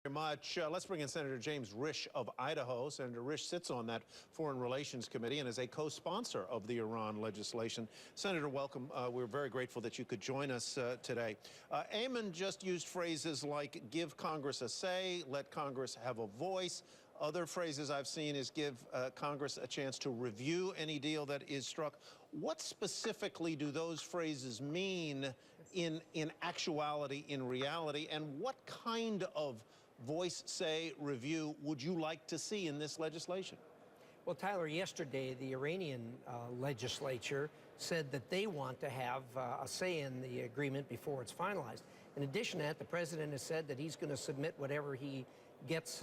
Very much. Let's bring in Senator James Risch of Idaho. Senator Risch sits on that Foreign Relations Committee and is a co-sponsor of the Iran legislation. Senator, welcome. We're very grateful that you could join us today. Eamon just used phrases like give Congress a say, let Congress have a voice. Other phrases I've seen is give Congress a chance to review any deal that is struck. What specifically do those phrases mean in actuality, in reality, and what kind of voice, say, review would you like to see in this legislation? Well, Tyler, yesterday the Iranian legislature said that they want to have a say in the agreement before it's finalized. In addition to that, the president has said that he's going to submit whatever he gets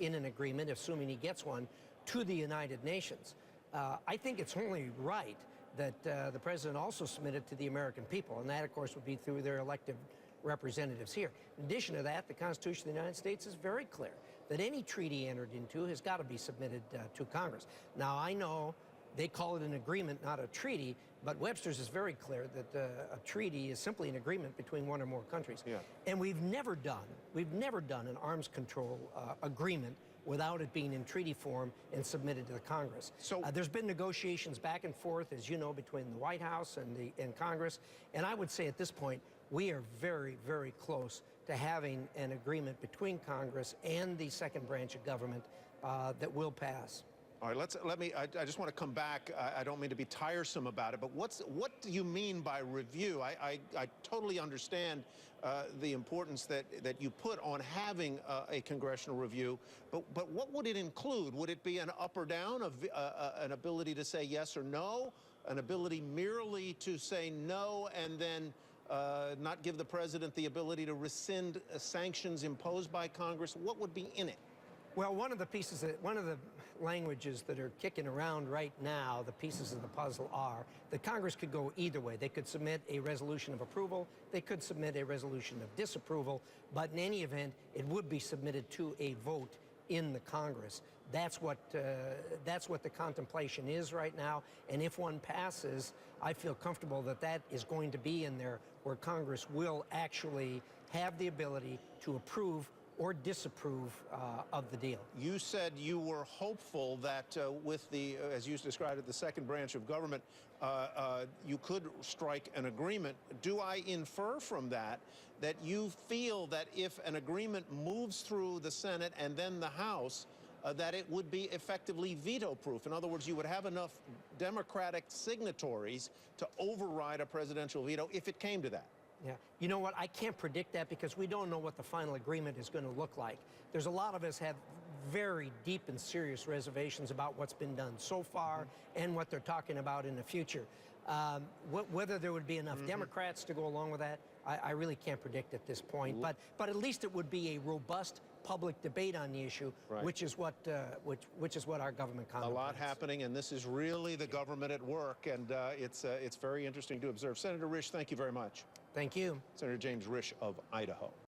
in an agreement, assuming he gets one, to the United Nations. I think it's only right that the president also submit it to the American people, and that, of course, would be through their elected representatives here. In addition to that, the Constitution of the United States is very clear that any treaty entered into has got to be submitted to Congress. Now, I know they call it an agreement, not a treaty, but Webster's is very clear that a treaty is simply an agreement between one or more countries. Yeah. And we've never done an arms control agreement without it being in treaty form and submitted to the Congress. So there's been negotiations back and forth, as you know, between the White House and Congress. And I would say at this point, we are very, very close to having an agreement between Congress and the second branch of government that will pass. All right, I just want to come back. I don't mean to be tiresome about it, but what do you mean by review? I totally understand the importance that you put on having a congressional review, but what would it include? Would it be an up or down, an ability to say yes or no, an ability merely to say no and then not give the president the ability to rescind sanctions imposed by Congress? What would be in it? Well, one of the languages that are kicking around right now, the pieces of the puzzle are that Congress could go either way. They could submit a resolution of approval, they could submit a resolution of disapproval, but in any event, it would be submitted to a vote in the Congress. That's what the contemplation is right now, and if one passes, I feel comfortable that that is going to be in there, where Congress will actually have the ability to approve or disapprove of the deal. You said you were hopeful that with the, as you described it, the second branch of government, you could strike an agreement. Do I infer from that that you feel that if an agreement moves through the Senate and then the House, that it would be effectively veto-proof? In other words, you would have enough Democratic signatories to override a presidential veto if it came to that. Yeah. You know what? I can't predict that because we don't know what the final agreement is going to look like. There's a lot of us have very deep and serious reservations about what's been done so far and what they're talking about in the future. Whether there would be enough Democrats to go along with that, I really can't predict at this point. But at least it would be a robust public debate on the issue, right, which is what our government contemplates. A lot happening, and this is really the government at work, and it's very interesting to observe. Senator Risch, thank you very much. Thank you. Senator James Risch of Idaho.